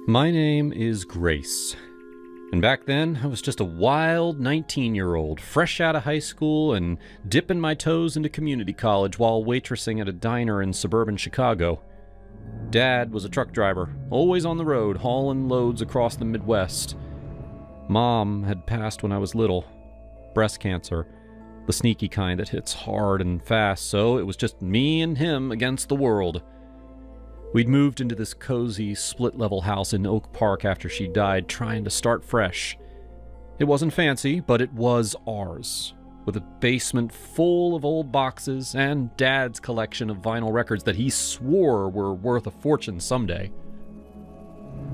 My name is Grace, and back then I was just a wild 19-year-old, fresh out of high school and dipping my toes into community college while waitressing at a diner in suburban Chicago. Dad was a truck driver, always on the road, hauling loads across the Midwest. Mom had passed when I was little. Breast cancer, the sneaky kind that hits hard and fast, so it was just me and him against the world. We'd moved into this cozy, split-level house in Oak Park after she died, trying to start fresh. It wasn't fancy, but it was ours, with a basement full of old boxes and Dad's collection of vinyl records that he swore were worth a fortune someday.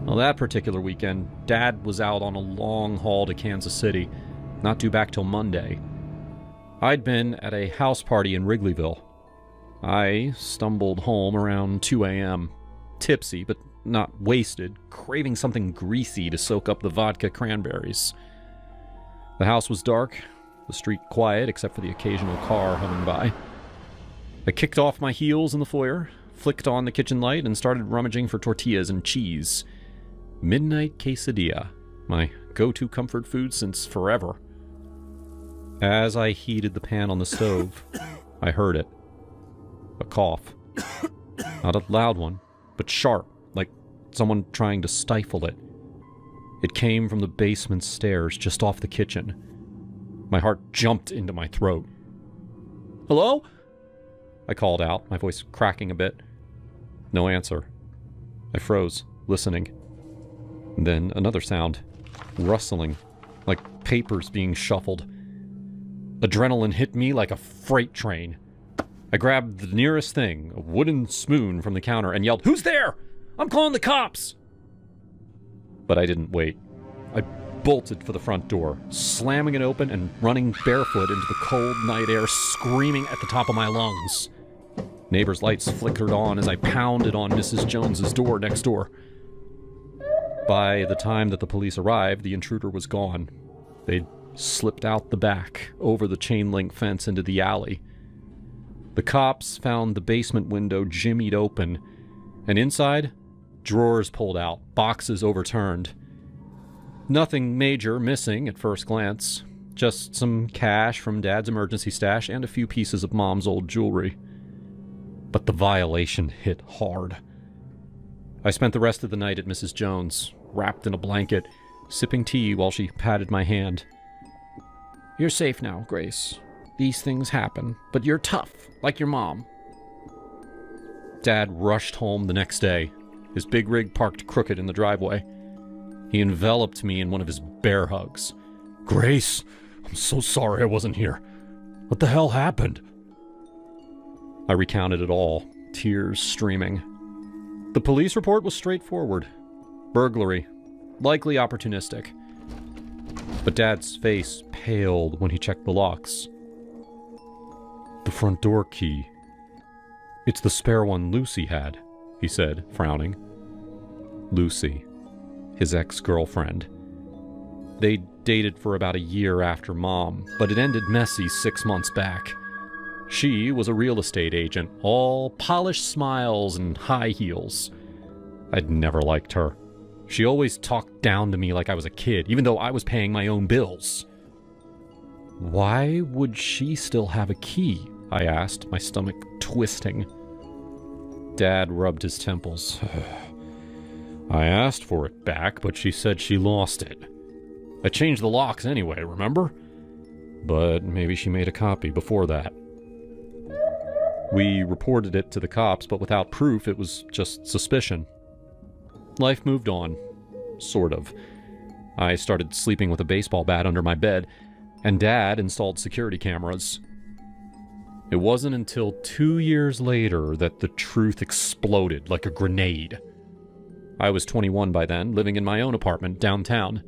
Well, that particular weekend, Dad was out on a long haul to Kansas City, not due back till Monday. I'd been at a house party in Wrigleyville. I stumbled home around 2 a.m., tipsy but not wasted, craving something greasy to soak up the vodka cranberries. The house was dark, the street quiet except for the occasional car humming by. I kicked off my heels in the foyer, flicked on the kitchen light, and started rummaging for tortillas and cheese. Midnight quesadilla, my go-to comfort food since forever. As I heated the pan on the stove, I heard it. A cough. Not a loud one, but sharp, like someone trying to stifle it. It came from the basement stairs just off the kitchen. My heart jumped into my throat. "Hello?" I called out, my voice cracking a bit. No answer. I froze, listening. And then another sound. Rustling, like papers being shuffled. Adrenaline hit me like a freight train. I grabbed the nearest thing, a wooden spoon from the counter, and yelled, "Who's there? I'm calling the cops!" But I didn't wait. I bolted for the front door, slamming it open and running barefoot into the cold night air, screaming at the top of my lungs. Neighbors' lights flickered on as I pounded on Mrs. Jones's door next door. By the time that the police arrived, the intruder was gone. They'd slipped out the back, over the chain-link fence into the alley. The cops found the basement window jimmied open, and inside, drawers pulled out, boxes overturned. Nothing major missing at first glance, just some cash from Dad's emergency stash and a few pieces of Mom's old jewelry. But the violation hit hard. I spent the rest of the night at Mrs. Jones, wrapped in a blanket, sipping tea while she patted my hand. "You're safe now, Grace. These things happen, but you're tough, like your mom." Dad rushed home the next day, his big rig parked crooked in the driveway. He enveloped me in one of his bear hugs. "Grace, I'm so sorry I wasn't here. What the hell happened?" I recounted it all, tears streaming. The police report was straightforward. Burglary, likely opportunistic. But Dad's face paled when he checked the locks. "The front door key. It's the spare one Lucy had," he said, frowning. Lucy, his ex-girlfriend. They dated for about a year after Mom, but it ended messy 6 months back. She was a real estate agent, all polished smiles and high heels. I'd never liked her. She always talked down to me like I was a kid, even though I was paying my own bills. "Why would she still have a key?" I asked, my stomach twisting. Dad rubbed his temples. "I asked for it back, but she said she lost it. I changed the locks anyway, remember? But maybe she made a copy before that." We reported it to the cops, but without proof, it was just suspicion. Life moved on. Sort of. I started sleeping with a baseball bat under my bed, and Dad installed security cameras. It wasn't until 2 years later that the truth exploded like a grenade. I was 21 by then, living in my own apartment downtown.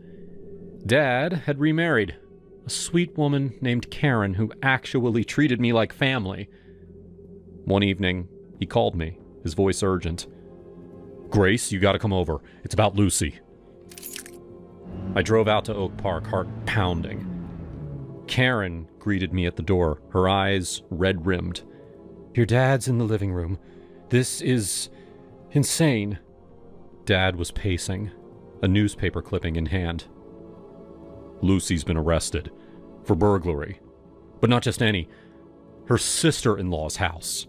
Dad had remarried, a sweet woman named Karen who actually treated me like family. One evening, he called me, his voice urgent. "Grace, you gotta come over. It's about Lucy." I drove out to Oak Park, heart pounding. Karen greeted me at the door, her eyes red-rimmed. "Your dad's in the living room. This is insane." Dad was pacing, a newspaper clipping in hand. Lucy's been arrested for burglary, but not just any. Her sister-in-law's house.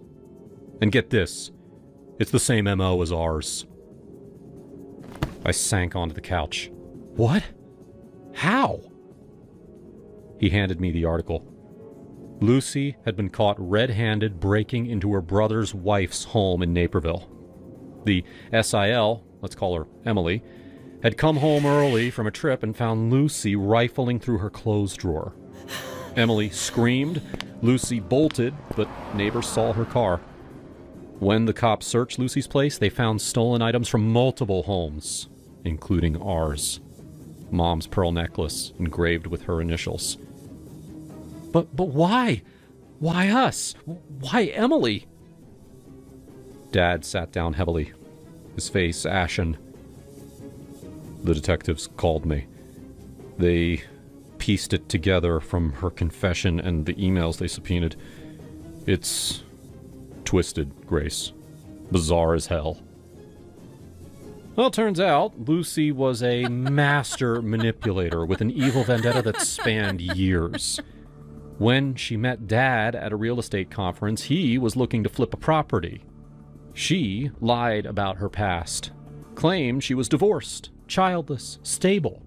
And get this, it's the same MO as ours. I sank onto the couch. What? How? He handed me the article. Lucy had been caught red-handed breaking into her brother's wife's home in Naperville. The SIL, let's call her Emily, had come home early from a trip and found Lucy rifling through her clothes drawer. Emily screamed, Lucy bolted, but neighbors saw her car. When the cops searched Lucy's place, they found stolen items from multiple homes, including ours. Mom's pearl necklace engraved with her initials. But why? Why us? Why Emily? Dad sat down heavily, his face ashen. The detectives called me. They pieced it together from her confession and the emails they subpoenaed. It's twisted, Grace. Bizarre as hell. Well, turns out Lucy was a master manipulator with an evil vendetta that spanned years. When she met Dad at a real estate conference, he was looking to flip a property. She lied about her past, claimed she was divorced, childless, stable.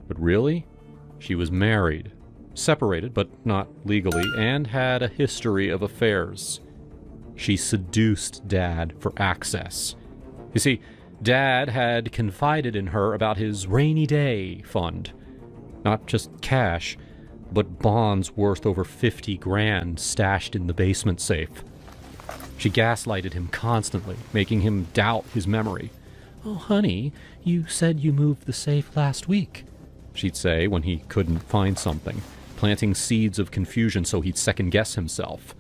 But really, she was married, separated but not legally, and had a history of affairs. She seduced Dad for access. You see, Dad had confided in her about his rainy day fund. Not just cash, but bonds worth over 50 grand stashed in the basement safe. She gaslighted him constantly, making him doubt his memory. "Oh, honey, you said you moved the safe last week," she'd say when he couldn't find something, planting seeds of confusion so he'd second-guess himself.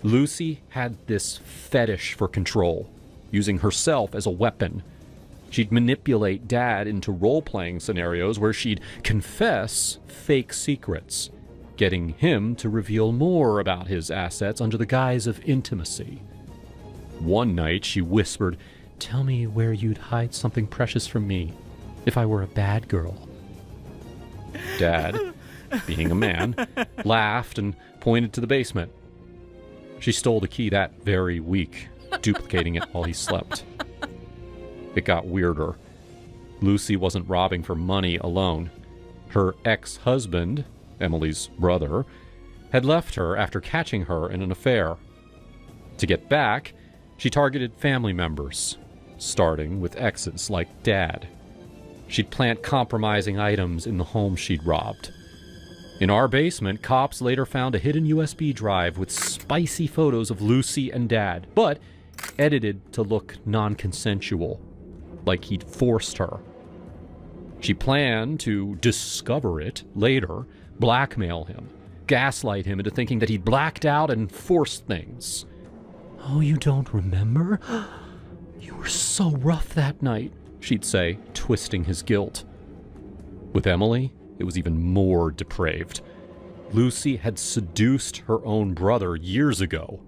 Lucy had this fetish for control, using herself as a weapon. She'd manipulate Dad into role-playing scenarios where she'd confess fake secrets, getting him to reveal more about his assets under the guise of intimacy. One night, she whispered, "Tell me where you'd hide something precious from me, if I were a bad girl." Dad, being a man, laughed and pointed to the basement. She stole the key that very week, duplicating it while he slept. It got weirder. Lucy wasn't robbing for money alone. Her ex-husband, Emily's brother, had left her after catching her in an affair. To get back, she targeted family members, starting with exes like Dad. She'd plant compromising items in the home she'd robbed. In our basement, cops later found a hidden USB drive with spicy photos of Lucy and Dad, but edited to look non-consensual, like he'd forced her. She planned to discover it later, blackmail him, gaslight him into thinking that he'd blacked out and forced things. "Oh, you don't remember? You were so rough that night," she'd say, twisting his guilt. With Emily, it was even more depraved. Lucy had seduced her own brother years ago.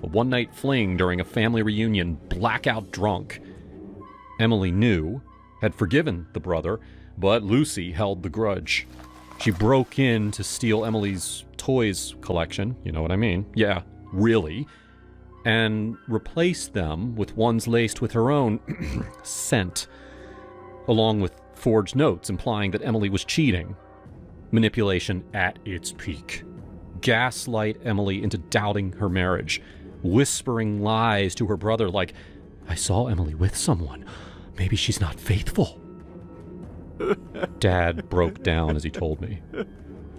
A one-night fling during a family reunion, blackout drunk. Emily knew, had forgiven the brother, but Lucy held the grudge. She broke in to steal Emily's toys collection, you know what I mean? Yeah, really. And replaced them with ones laced with her own scent, along with forged notes implying that Emily was cheating. Manipulation at its peak. Gaslight Emily into doubting her marriage, whispering lies to her brother like, "I saw Emily with someone. Maybe she's not faithful." Dad broke down as he told me.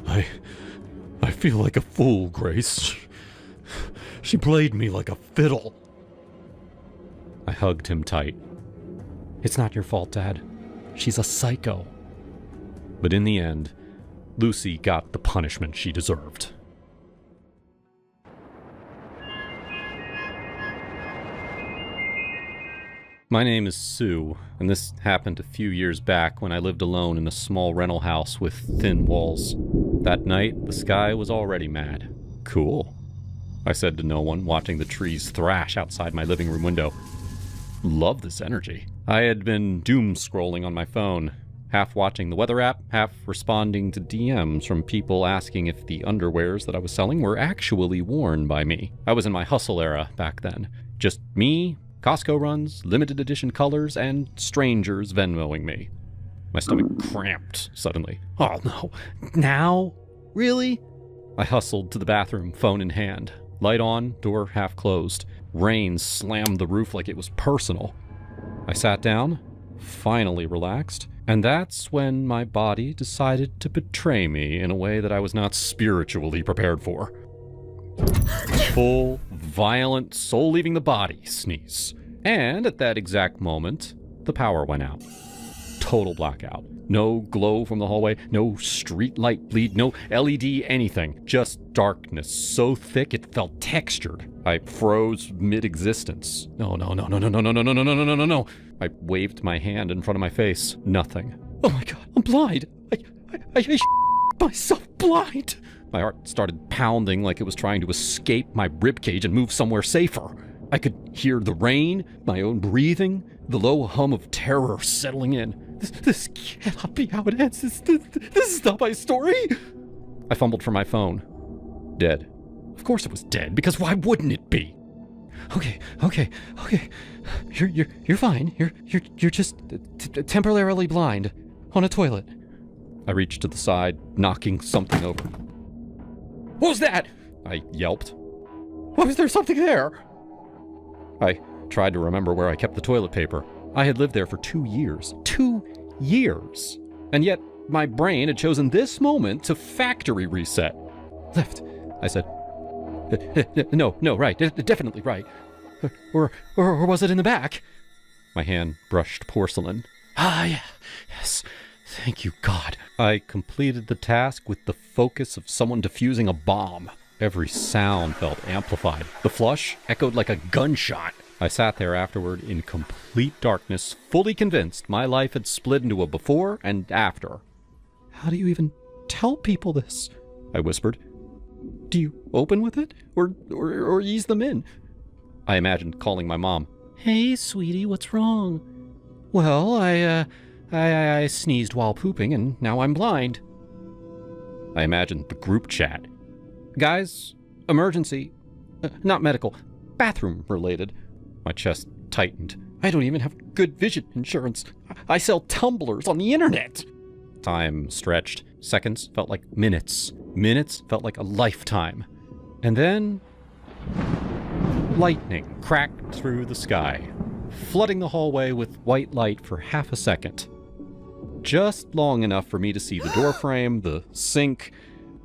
I feel like a fool, Grace. She played me like a fiddle." I hugged him tight. "It's not your fault, Dad. She's a psycho." But in the end, Lucy got the punishment she deserved. My name is Sue, and this happened a few years back when I lived alone in a small rental house with thin walls. That night, the sky was already mad. "Cool," I said to no one, watching the trees thrash outside my living room window. love this energy. I had been doom scrolling on my phone, half watching the weather app, half responding to DMs from people asking if the underwears that I was selling were actually worn by me. I was in my hustle era back then. Just me, Costco runs, limited edition colors, and strangers Venmoing me. My stomach cramped suddenly. Oh no. Now? Really? I hustled to the bathroom, phone in hand. Light on, door half closed. Rain slammed the roof like it was personal. I sat down, finally relaxed, and that's when my body decided to betray me in a way that I was not spiritually prepared for. Full, violent, soul-leaving-the-body sneeze. And at that exact moment, the power went out. Total blackout. No glow from the hallway, no street light bleed, no LED anything. Just darkness so thick it felt textured. I froze mid-existence. No. I waved my hand in front of my face. Nothing. Oh my god, I'm blind. I myself blind. My heart started pounding like it was trying to escape my ribcage and move somewhere safer. I could hear the rain, my own breathing, the low hum of terror settling in. This cannot be how it ends. This is not my story. I fumbled for my phone. Dead. Of course it was dead, because why wouldn't it be? Okay. You're fine. You're just temporarily blind on a toilet. I reached to the side, knocking something over. What was that? I yelped. Why was there something there? I tried to remember where I kept the toilet paper. I had lived there for 2 years. 2 years! And yet, my brain had chosen this moment to factory reset. Left, I said. No, right, definitely right. Or was it in the back? My hand brushed porcelain. Yeah, yes, thank you, God. I completed the task with the focus of someone defusing a bomb. Every sound felt amplified. The flush echoed like a gunshot. I sat there afterward in complete darkness, fully convinced my life had split into a before and after. How do you even tell people this? I whispered. Do you open with it? Or ease them in? I imagined calling my mom. Hey, sweetie, what's wrong? Well, I sneezed while pooping and now I'm blind. I imagined the group chat. Guys, emergency. Not medical. Bathroom related. My chest tightened. I don't even have good vision insurance. I sell tumblers on the internet. Time stretched. Seconds felt like minutes. Minutes felt like a lifetime. And then lightning cracked through the sky, flooding the hallway with white light for half a second. Just long enough for me to see the doorframe, the sink,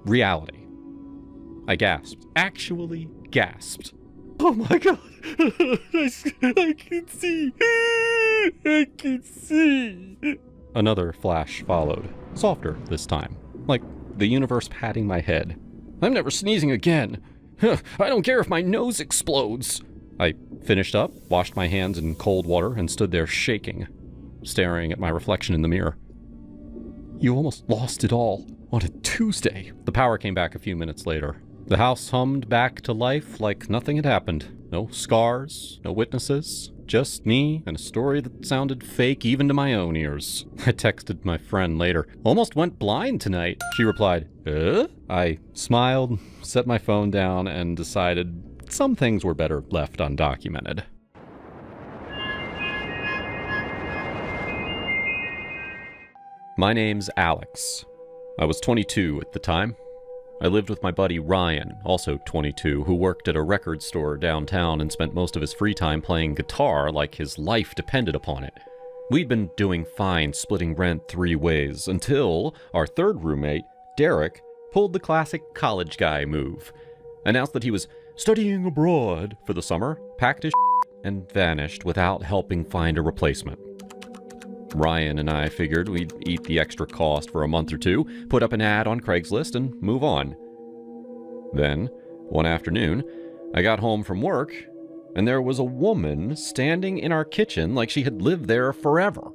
reality. I gasped. Actually gasped. Oh my god! I can see! I can see! Another flash followed. Softer this time. Like the universe patting my head. I'm never sneezing again. I don't care if my nose explodes. I finished up, washed my hands in cold water, and stood there shaking, staring at my reflection in the mirror. You almost lost it all on a Tuesday. The power came back a few minutes later. The house hummed back to life like nothing had happened. No scars, no witnesses, just me and a story that sounded fake even to my own ears. I texted my friend later. Almost went blind tonight. She replied, I smiled, set my phone down, and decided some things were better left undocumented. My name's Alex. I was 22 at the time. I lived with my buddy Ryan, also 22, who worked at a record store downtown and spent most of his free time playing guitar like his life depended upon it. We'd been doing fine splitting rent 3 ways until our third roommate, Derek, pulled the classic college guy move. Announced that he was studying abroad for the summer, packed his and vanished without helping find a replacement. Ryan and I figured we'd eat the extra cost for a month or 2, put up an ad on Craigslist, and move on. Then, one afternoon, I got home from work, and there was a woman standing in our kitchen like she had lived there forever.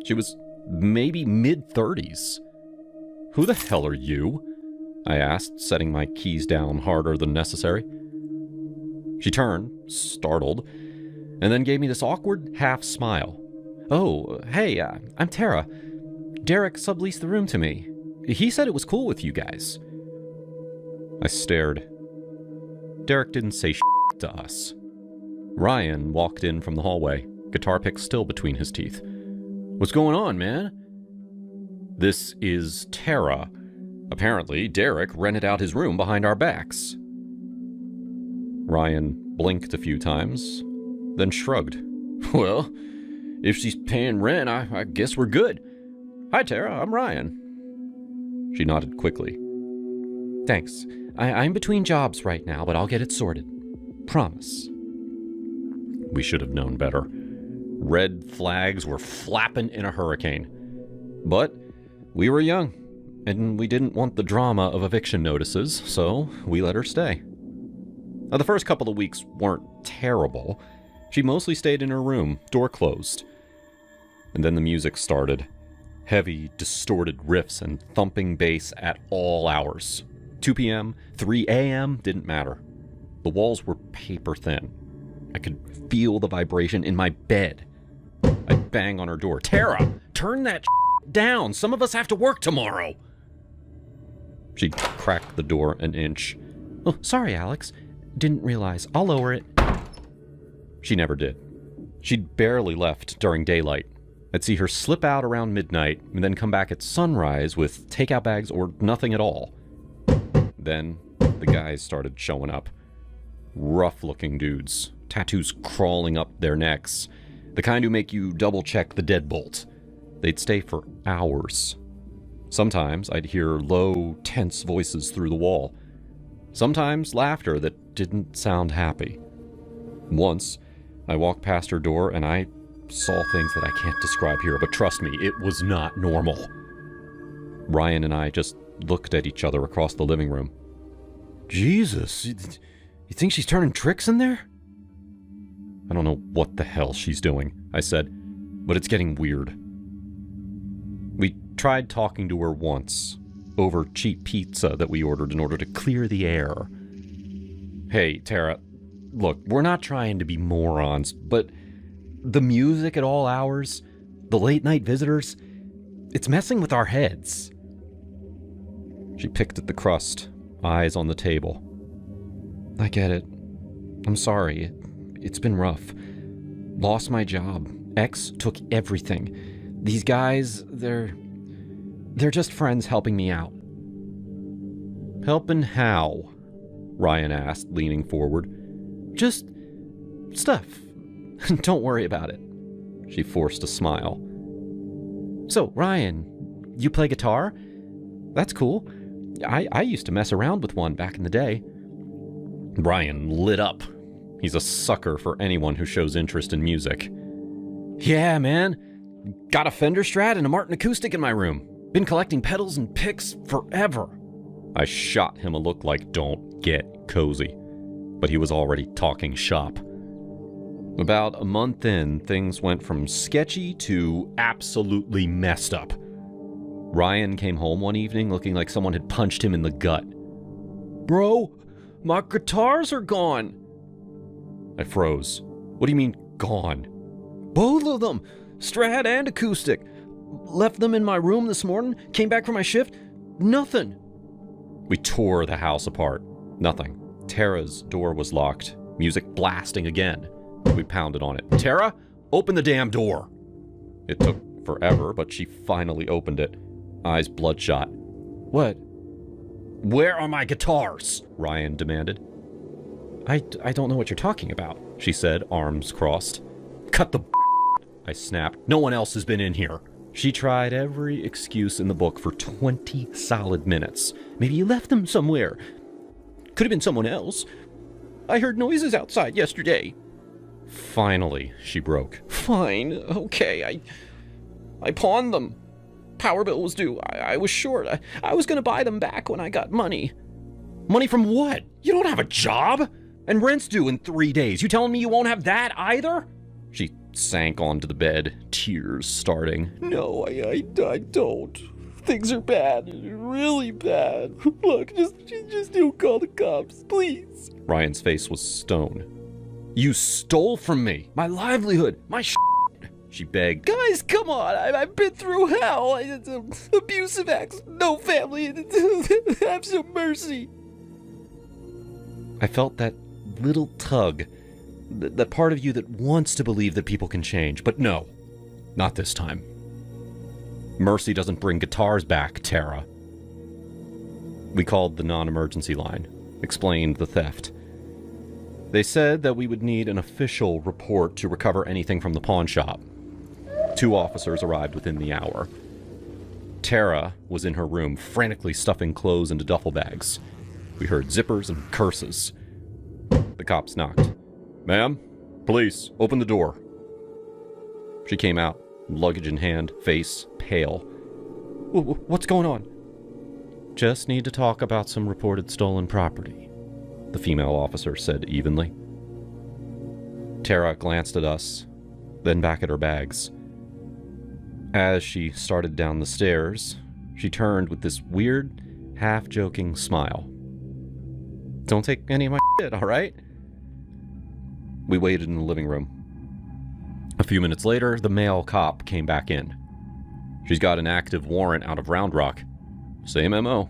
She was maybe mid-30s. Who the hell are you? I asked, setting my keys down harder than necessary. She turned, startled, and then gave me this awkward half smile. "Oh, hey, I'm Tara. Derek subleased the room to me. He said it was cool with you guys." I stared. Derek didn't say shit to us. Ryan walked in from the hallway, guitar pick still between his teeth. "What's going on, man?" "This is Tara. Apparently, Derek rented out his room behind our backs." Ryan blinked a few times, then shrugged. "Well, if she's paying rent, I guess we're good. Hi, Tara, I'm Ryan." She nodded quickly. "Thanks. I'm between jobs right now, but I'll get it sorted. Promise." We should have known better. Red flags were flapping in a hurricane. But we were young, and we didn't want the drama of eviction notices, so we let her stay. Now, the first couple of weeks weren't terrible. She mostly stayed in her room, door closed. And then the music started. Heavy, distorted riffs and thumping bass at all hours. 2 p.m., 3 a.m., didn't matter. The walls were paper thin. I could feel the vibration in my bed. I'd bang on her door. "Tara, turn that down. Some of us have to work tomorrow." She'd crack the door an inch. "Oh, sorry, Alex. Didn't realize. I'll lower it." She never did. She'd barely left during daylight. I'd see her slip out around midnight and then come back at sunrise with takeout bags or nothing at all. Then the guys started showing up. Rough-looking dudes, tattoos crawling up their necks, the kind who make you double-check the deadbolt. They'd stay for hours. Sometimes I'd hear low, tense voices through the wall. Sometimes laughter that didn't sound happy. Once, I walked past her door and I saw things that I can't describe here, but trust me, it was not normal. Ryan and I just looked at each other across the living room. "Jesus, you think she's turning tricks in there?" "I don't know what the hell she's doing," I said, "but it's getting weird." We tried talking to her once, over cheap pizza that we ordered in order to clear the air. "Hey, Tara, look, we're not trying to be morons, but the music at all hours, the late-night visitors, it's messing with our heads." She picked at the crust, eyes on the table. "I get it. I'm sorry. It's been rough. Lost my job. Ex took everything. These guys, they're just friends helping me out." "Helping how?" Ryan asked, leaning forward. "Just stuff. Don't worry about it." She forced a smile. "So, Ryan, you play guitar? That's cool. I used to mess around with one back in the day." Ryan lit up. He's a sucker for anyone who shows interest in music. "Yeah, man. Got a Fender Strat and a Martin acoustic in my room. Been collecting pedals and picks forever." I shot him a look like, "Don't get cozy." But he was already talking shop. About a month in, things went from sketchy to absolutely messed up. Ryan came home one evening looking like someone had punched him in the gut. "Bro, my guitars are gone." I froze. "What do you mean, gone?" "Both of them, Strat and acoustic. Left them in my room this morning, came back from my shift, nothing." We tore the house apart. Nothing. Tara's door was locked, music blasting again. We pounded on it. "Tara, open the damn door!" It took forever, but she finally opened it, eyes bloodshot. "What?" "Where are my guitars?" Ryan demanded. I don't know what you're talking about," she said, arms crossed. "Cut the I snapped. "No one else has been in here." She tried every excuse in the book for 20 solid minutes. "Maybe you left them somewhere. Could have been someone else. I heard noises outside yesterday." Finally, she broke. "Fine, okay, I pawned them. Power bill was due. I was short. I was going to buy them back when I got money." "Money from what? You don't have a job? And rent's due in 3 days. You telling me you won't have that either?" She sank onto the bed, tears starting. "No, I don't. Things are bad. Really bad. Look, just don't call the cops, please." Ryan's face was stone. You stole from me. My livelihood. My she begged. Guys, come on. I've been through hell. It's abusive acts. No family. Have some mercy. I felt that little tug. That part of you that wants to believe that people can change. But no. Not this time. Mercy doesn't bring guitars back, Tara. We called the non-emergency line. Explained the theft. They said that we would need an official report to recover anything from the pawn shop. 2 officers arrived within the hour. Tara was in her room, frantically stuffing clothes into duffel bags. We heard zippers and curses. The cops knocked. Ma'am, police, open the door. She came out, luggage in hand, face pale. What's going on? Just need to talk about some reported stolen property, the female officer said evenly. Tara glanced at us, then back at her bags. As she started down the stairs, she turned with this weird, half-joking smile. Don't take any of my shit, all right? We waited in the living room. A few minutes later, the male cop came back in. She's got an active warrant out of Round Rock. Same MO.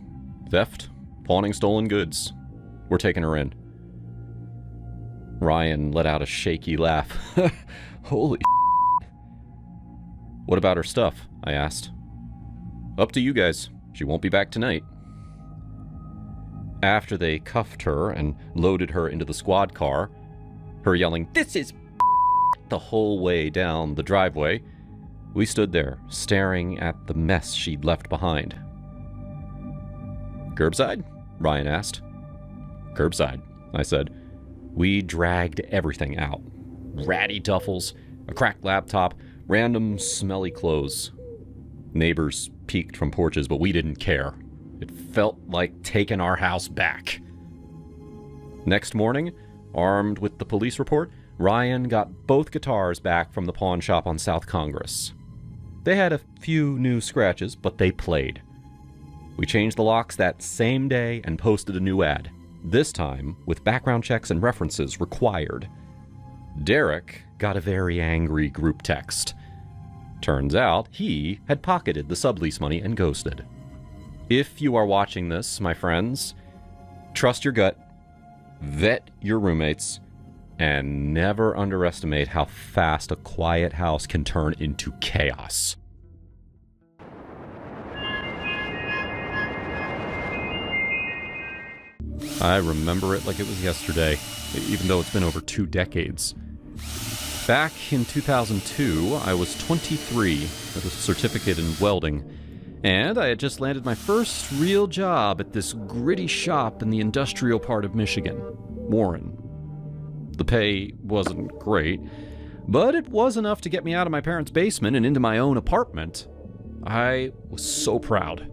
Theft, pawning stolen goods. We're taking her in. Ryan let out a shaky laugh. Holy What about her stuff? I asked. Up to you guys. She won't be back tonight. After they cuffed her and loaded her into the squad car, her yelling, "This is the whole way down the driveway, we stood there, staring at the mess she'd left behind. Curbside? Ryan asked. Curbside, I said. We dragged everything out. Ratty duffels, a cracked laptop, random smelly clothes. Neighbors peeked from porches, but we didn't care. It felt like taking our house back. Next morning, armed with the police report, Ryan got both guitars back from the pawn shop on South Congress. They had a few new scratches, but they played. We changed the locks that same day and posted a new ad, this time with background checks and references required. Derek got a very angry group text. Turns out he had pocketed the sublease money and ghosted. If you are watching this, my friends, trust your gut, vet your roommates, and never underestimate how fast a quiet house can turn into chaos. I remember it like it was yesterday, even though it's been over 2 decades. Back in 2002, I was 23 with a certificate in welding, and I had just landed my first real job at this gritty shop in the industrial part of Michigan, Warren. The pay wasn't great, but it was enough to get me out of my parents' basement and into my own apartment. I was so proud.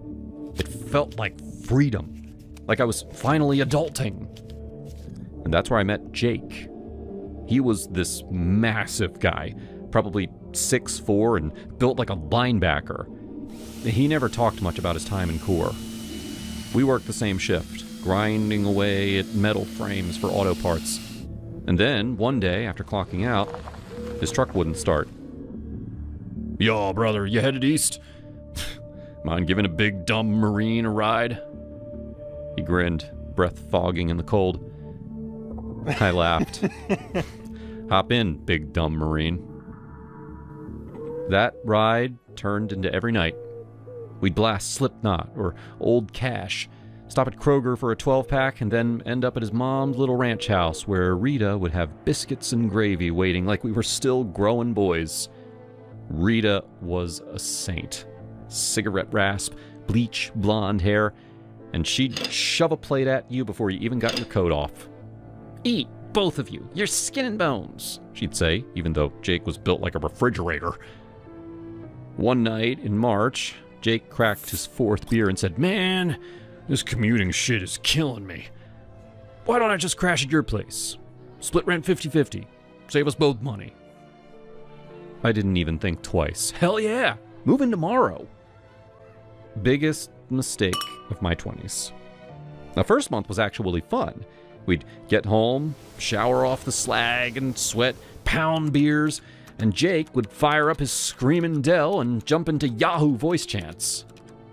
It felt like freedom, like I was finally adulting. And that's where I met Jake. He was this massive guy, probably 6'4" and built like a linebacker. He never talked much about his time in Corps. We worked the same shift, grinding away at metal frames for auto parts. And then, one day, after clocking out, his truck wouldn't start. Yo, brother, you headed east? Mind giving a big, dumb Marine a ride? He grinned, breath fogging in the cold. I laughed. Hop in, big, dumb Marine. That ride turned into every night. We'd blast Slipknot or Old Cash, stop at Kroger for a 12-pack, and then end up at his mom's little ranch house where Rita would have biscuits and gravy waiting like we were still growing boys. Rita was a saint. Cigarette rasp, bleach, blonde hair, and she'd shove a plate at you before you even got your coat off. Eat, both of you. You're skin and bones, she'd say, even though Jake was built like a refrigerator. One night in March, Jake cracked his 4th beer and said, "Man, this commuting shit is killing me. Why don't I just crash at your place? Split rent 50-50. Save us both money." I didn't even think twice. Hell yeah! Move in tomorrow. Biggest mistake of my 20s. The first month was actually fun. We'd get home, shower off the slag and sweat, pound beers, and Jake would fire up his screamin' Dell and jump into Yahoo voice chants.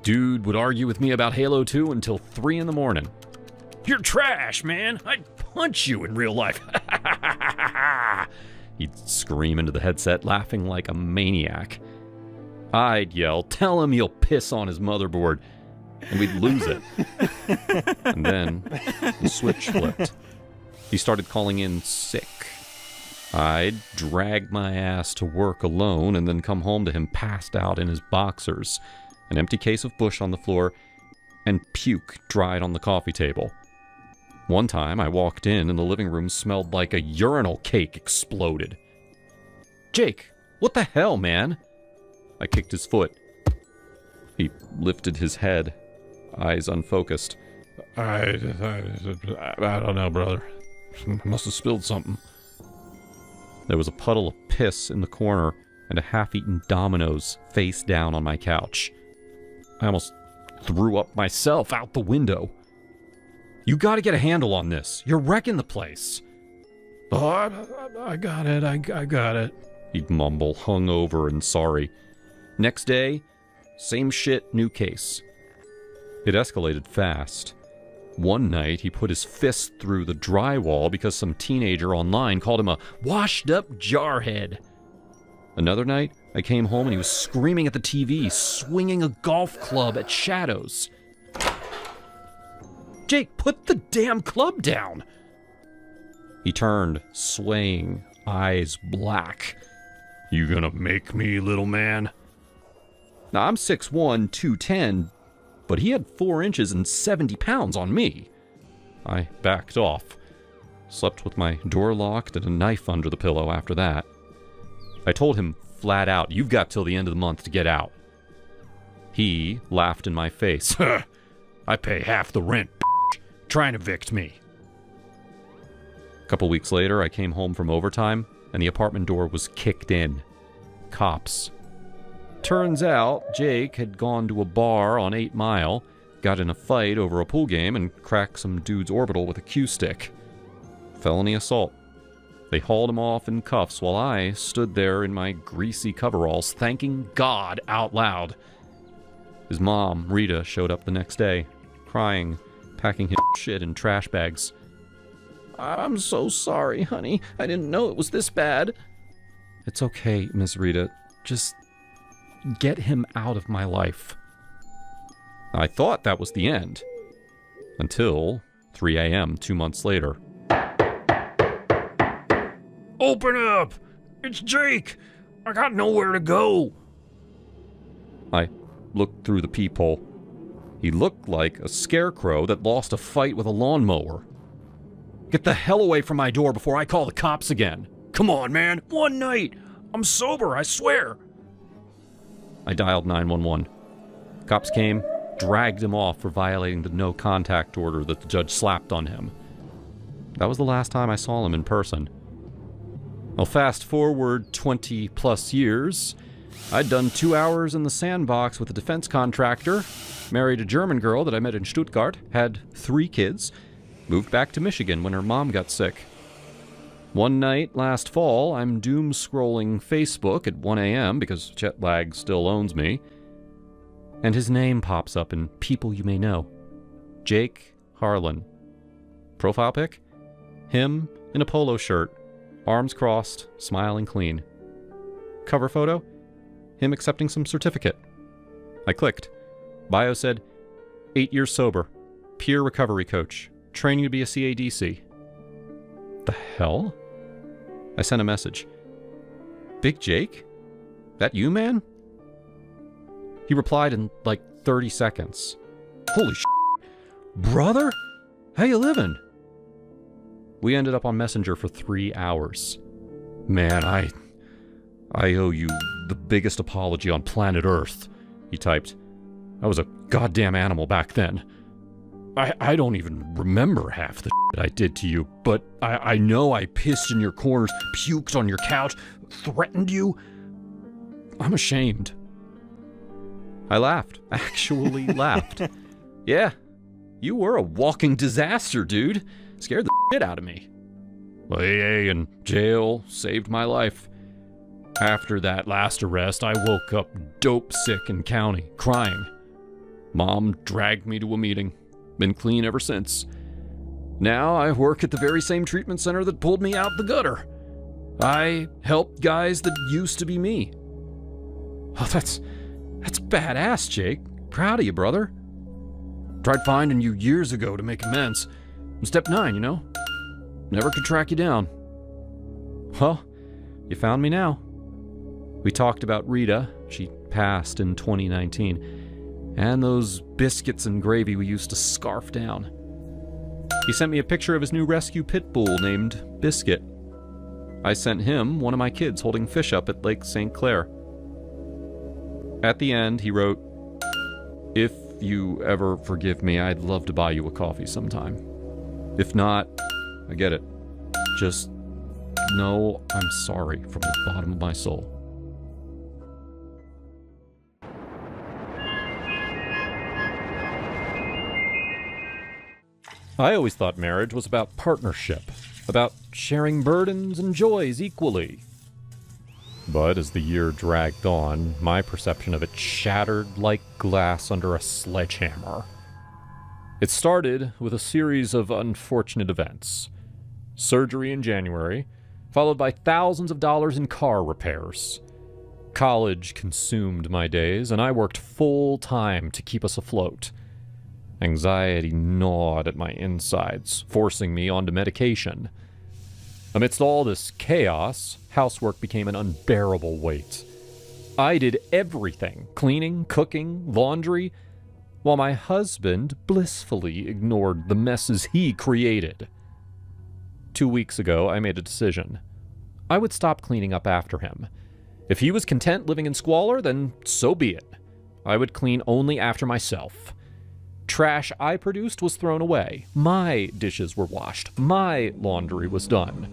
Dude would argue with me about Halo 2 until 3 in the morning. "You're trash, man. I'd punch you in real life." He'd scream into the headset, laughing like a maniac. I'd yell, "Tell him you'll piss on his motherboard," and we'd lose it. And then the switch flipped. He started calling in sick. I'd drag my ass to work alone and then come home to him passed out in his boxers, an empty case of Bush on the floor, and puke dried on the coffee table. One time I walked in and the living room smelled like a urinal cake exploded. "Jake, what the hell, man?" I kicked his foot. He lifted his head, eyes unfocused. I don't know, brother. Must have spilled something." There was a puddle of piss in the corner and a half-eaten Domino's face down on my couch. I almost threw up myself out the window. "You gotta get a handle on this. You're wrecking the place." "Oh, I got it. I got it," he'd mumble, hungover and sorry. Next day, same shit, new case. It escalated fast. One night, he put his fist through the drywall because some teenager online called him a washed-up jarhead. Another night, I came home and he was screaming at the TV, swinging a golf club at shadows. "Jake, put the damn club down!" He turned, swaying, eyes black. "You gonna make me, little man?" Now, I'm 6'1", 210, but he had 4 inches and 70 pounds on me. I backed off. Slept with my door locked and a knife under the pillow after that. I told him flat out, "You've got till the end of the month to get out." He laughed in my face. "I pay half the rent, try and evict me." A couple weeks later, I came home from overtime, and the apartment door was kicked in. Cops. Turns out, Jake had gone to a bar on 8 Mile, got in a fight over a pool game, and cracked some dude's orbital with a cue stick. Felony assault. They hauled him off in cuffs while I stood there in my greasy coveralls, thanking God out loud. His mom, Rita, showed up the next day, crying, packing his shit in trash bags. "I'm so sorry, honey. I didn't know it was this bad." "It's okay, Miss Rita. Just get him out of my life." I thought that was the end. Until 3 a.m. 2 months later. "Open up! It's Jake! I got nowhere to go!" I looked through the peephole. He looked like a scarecrow that lost a fight with a lawnmower. "Get the hell away from my door before I call the cops again." "Come on, man! One night! I'm sober, I swear!" I dialed 911. Cops came, dragged him off for violating the no-contact order that the judge slapped on him. That was the last time I saw him in person. Well, fast forward 20-plus years. I'd done 2 hours in the sandbox with a defense contractor, married a German girl that I met in Stuttgart, had 3 kids, moved back to Michigan when her mom got sick. One night last fall, I'm doom-scrolling Facebook at 1 a.m. because jet lag still owns me, and his name pops up in People You May Know. Jake Harlan. Profile pic? Him in a polo shirt, arms crossed, smiling clean. Cover photo? Him accepting some certificate. I clicked. Bio said, 8 years sober, peer recovery coach, training to be a CADC. The hell? I sent a message. "Big Jake? That you, man?" He replied in like 30 seconds. "Holy shit. Brother? How you living?" We ended up on Messenger for 3 hours. "Man, I owe you the biggest apology on planet Earth," he typed. "I was a goddamn animal back then. I don't even remember half the shit I did to you, but I know I pissed in your corners, puked on your couch, threatened you. I'm ashamed." I laughed. Actually laughed. "Yeah, you were a walking disaster, dude. scared the shit out of me. AA and jail saved my life. After that last arrest, I woke up dope sick in county, crying. Mom dragged me to a meeting. Been clean ever since. Now I work at the very same treatment center that pulled me out the gutter. I help guys that used to be me. Oh, that's badass, Jake. Proud of you, brother. Tried finding you years ago to make amends. Step 9, you know? Never could track you down. Well, you found me now. We talked about Rita. She passed in 2019. And those biscuits and gravy we used to scarf down. He sent me a picture of his new rescue pit bull named Biscuit. I sent him one of my kids holding fish up at Lake St. Clair. At the end, he wrote, "If you ever forgive me, I'd love to buy you a coffee sometime. If not, I get it. Just know I'm sorry from the bottom of my soul." I always thought marriage was about partnership, about sharing burdens and joys equally. But as the year dragged on, my perception of it shattered like glass under a sledgehammer. It started with a series of unfortunate events. Surgery in January, followed by thousands of dollars in car repairs. College consumed my days, and I worked full time to keep us afloat. Anxiety gnawed at my insides, forcing me onto medication. Amidst all this chaos, housework became an unbearable weight. I did everything, cleaning, cooking, laundry, while my husband blissfully ignored the messes he created. 2 weeks ago, I made a decision. I would stop cleaning up after him. If he was content living in squalor, then so be it. I would clean only after myself. Trash I produced was thrown away. My dishes were washed. My laundry was done.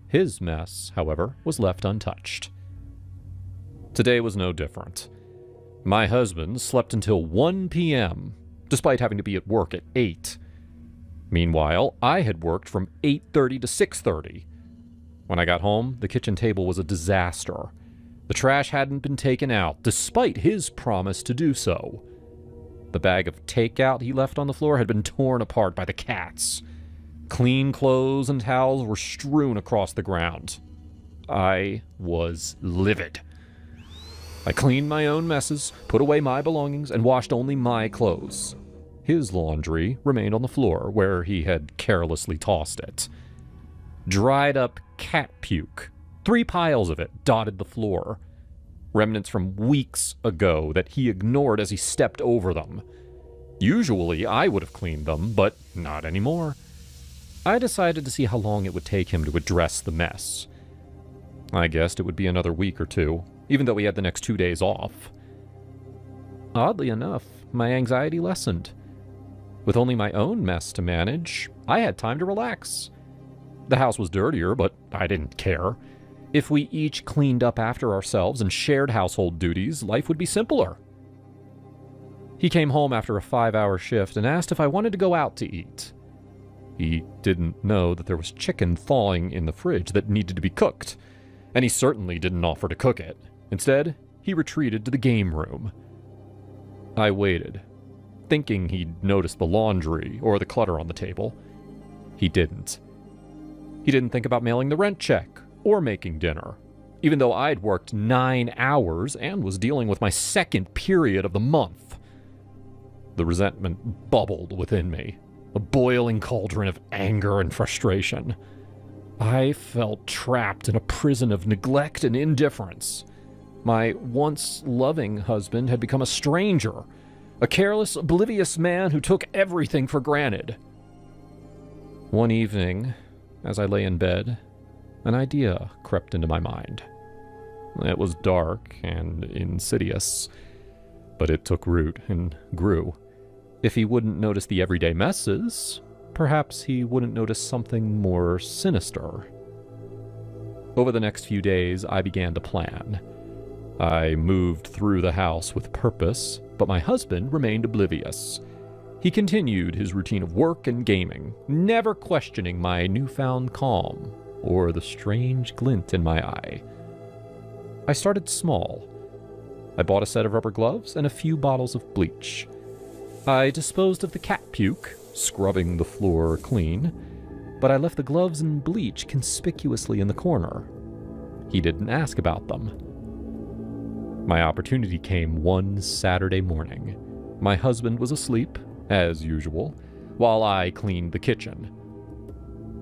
His mess, however, was left untouched. Today was no different. My husband slept until 1 p.m., despite having to be at work at 8. Meanwhile, I had worked from 8:30 to 6:30. When I got home, the kitchen table was a disaster. The trash hadn't been taken out, despite his promise to do so. The bag of takeout he left on the floor had been torn apart by the cats. Clean clothes and towels were strewn across the ground. I was livid. I cleaned my own messes, put away my belongings, and washed only my clothes. His laundry remained on the floor, where he had carelessly tossed it. Dried up cat puke, 3 piles of it, dotted the floor. Remnants from weeks ago that he ignored as he stepped over them. Usually, I would have cleaned them, but not anymore. I decided to see how long it would take him to address the mess. I guessed it would be another week or 2, even though he had the next 2 days off. Oddly enough, my anxiety lessened. With only my own mess to manage, I had time to relax. The house was dirtier, but I didn't care. If we each cleaned up after ourselves and shared household duties, life would be simpler. He came home after a 5-hour shift and asked if I wanted to go out to eat. He didn't know that there was chicken thawing in the fridge that needed to be cooked, and he certainly didn't offer to cook it. Instead, he retreated to the game room. I waited, thinking he'd noticed the laundry or the clutter on the table. He didn't. He didn't think about mailing the rent check or making dinner, even though I'd worked 9 hours and was dealing with my second period of the month. The resentment bubbled within me, a boiling cauldron of anger and frustration. I felt trapped in a prison of neglect and indifference. My once loving husband had become a stranger, a careless, oblivious man who took everything for granted. One evening, as I lay in bed, an idea crept into my mind. It was dark and insidious, but it took root and grew. If he wouldn't notice the everyday messes, perhaps he wouldn't notice something more sinister. Over the next few days, I began to plan. I moved through the house with purpose, but my husband remained oblivious. He continued his routine of work and gaming, never questioning my newfound calm or the strange glint in my eye. I started small. I bought a set of rubber gloves and a few bottles of bleach. I disposed of the cat puke, scrubbing the floor clean, but I left the gloves and bleach conspicuously in the corner. He didn't ask about them. My opportunity came one Saturday morning. My husband was asleep, as usual, while I cleaned the kitchen.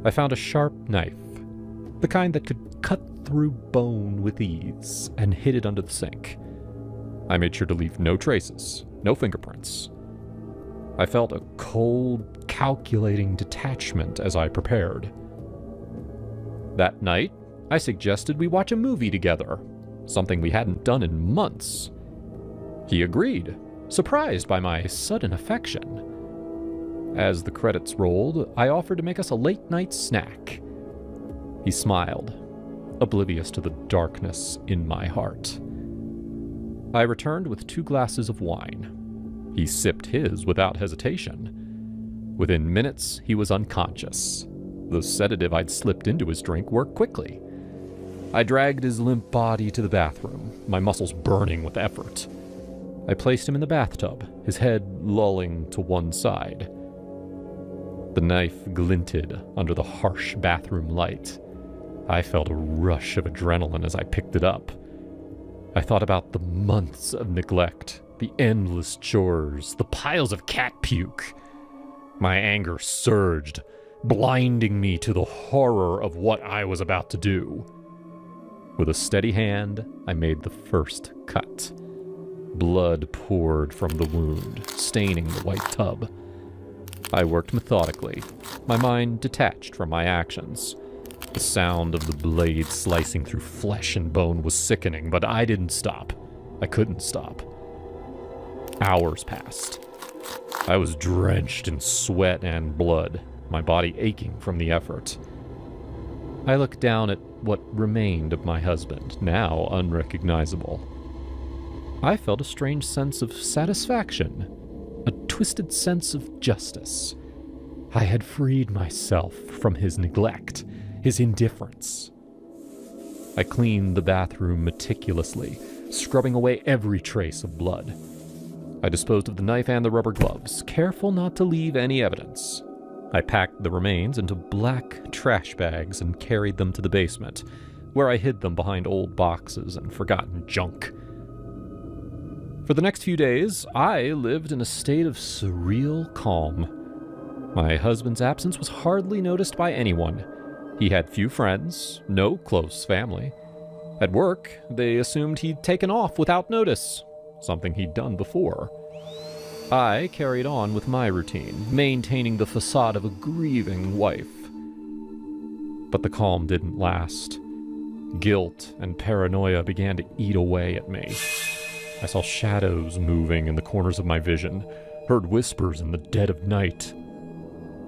I found a sharp knife, the kind that could cut through bone with ease, and hid it under the sink. I made sure to leave no traces, no fingerprints. I felt a cold, calculating detachment as I prepared. That night, I suggested we watch a movie together, something we hadn't done in months. He agreed, surprised by my sudden affection. As the credits rolled, I offered to make us a late-night snack. He smiled, oblivious to the darkness in my heart. I returned with 2 glasses of wine. He sipped his without hesitation. Within minutes, he was unconscious. The sedative I'd slipped into his drink worked quickly. I dragged his limp body to the bathroom, my muscles burning with effort. I placed him in the bathtub, his head lolling to one side. The knife glinted under the harsh bathroom light. I felt a rush of adrenaline as I picked it up. I thought about the months of neglect, the endless chores, the piles of cat puke. My anger surged, blinding me to the horror of what I was about to do. With a steady hand, I made the first cut. Blood poured from the wound, staining the white tub. I worked methodically, my mind detached from my actions. The sound of the blade slicing through flesh and bone was sickening, but I didn't stop. I couldn't stop. Hours passed. I was drenched in sweat and blood, my body aching from the effort. I looked down at what remained of my husband, now unrecognizable. I felt a strange sense of satisfaction, a twisted sense of justice. I had freed myself from his neglect, his indifference. I cleaned the bathroom meticulously, scrubbing away every trace of blood. I disposed of the knife and the rubber gloves, careful not to leave any evidence. I packed the remains into black trash bags and carried them to the basement, where I hid them behind old boxes and forgotten junk. For the next few days, I lived in a state of surreal calm. My husband's absence was hardly noticed by anyone. He had few friends, no close family. At work, they assumed he'd taken off without notice, something he'd done before. I carried on with my routine, maintaining the facade of a grieving wife. But the calm didn't last. Guilt and paranoia began to eat away at me. I saw shadows moving in the corners of my vision, heard whispers in the dead of night.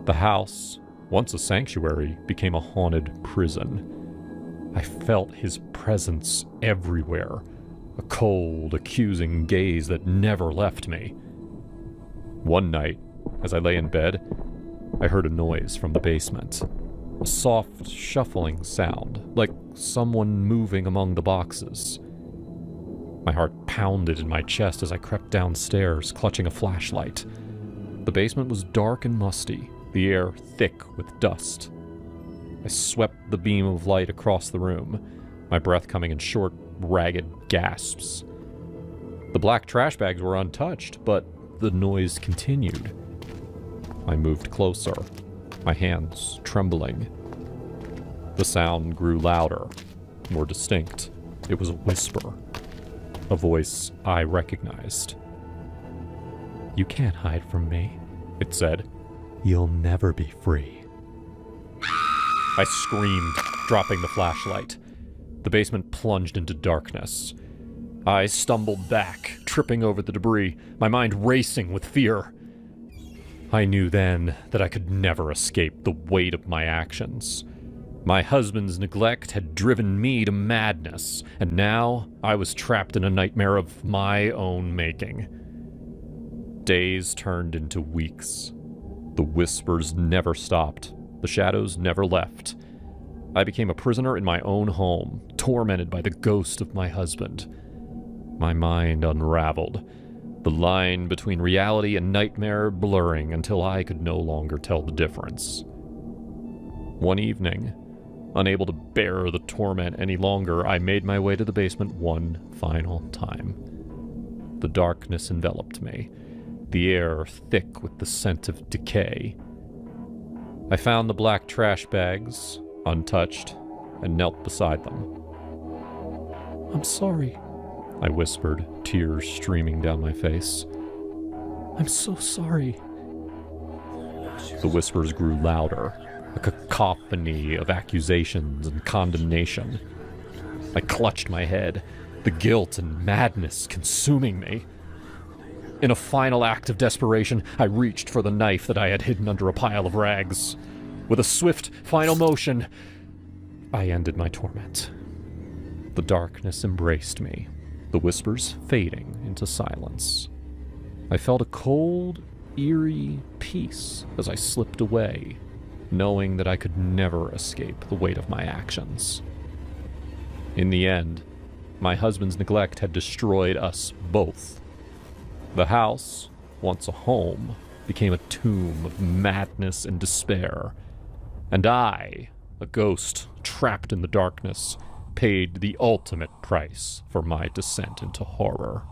The house, once a sanctuary, became a haunted prison. I felt his presence everywhere, a cold, accusing gaze that never left me. One night, as I lay in bed, I heard a noise from the basement. A soft, shuffling sound, like someone moving among the boxes. My heart pounded in my chest as I crept downstairs, clutching a flashlight. The basement was dark and musty, the air thick with dust. I swept the beam of light across the room, my breath coming in short, ragged gasps. The black trash bags were untouched, but the noise continued. I moved closer, my hands trembling. The sound grew louder, more distinct. It was a whisper, a voice I recognized. "You can't hide from me," it said. "You'll never be free." I screamed, dropping the flashlight. The basement plunged into darkness. I stumbled back, tripping over the debris, my mind racing with fear. I knew then that I could never escape the weight of my actions. My husband's neglect had driven me to madness, and now I was trapped in a nightmare of my own making. Days turned into weeks. The whispers never stopped. The shadows never left. I became a prisoner in my own home, tormented by the ghost of my husband. My mind unraveled, the line between reality and nightmare blurring until I could no longer tell the difference. One evening, unable to bear the torment any longer, I made my way to the basement one final time. The darkness enveloped me, the air thick with the scent of decay. I found the black trash bags, untouched, and knelt beside them. "I'm sorry," I whispered, tears streaming down my face. "I'm so sorry." The whispers grew louder, a cacophony of accusations and condemnation. I clutched my head, the guilt and madness consuming me. In a final act of desperation, I reached for the knife that I had hidden under a pile of rags. With a swift, final motion, I ended my torment. The darkness embraced me, the whispers fading into silence. I felt a cold, eerie peace as I slipped away, knowing that I could never escape the weight of my actions. In the end, my husband's neglect had destroyed us both. The house, once a home, became a tomb of madness and despair. And I, a ghost trapped in the darkness, paid the ultimate price for my descent into horror.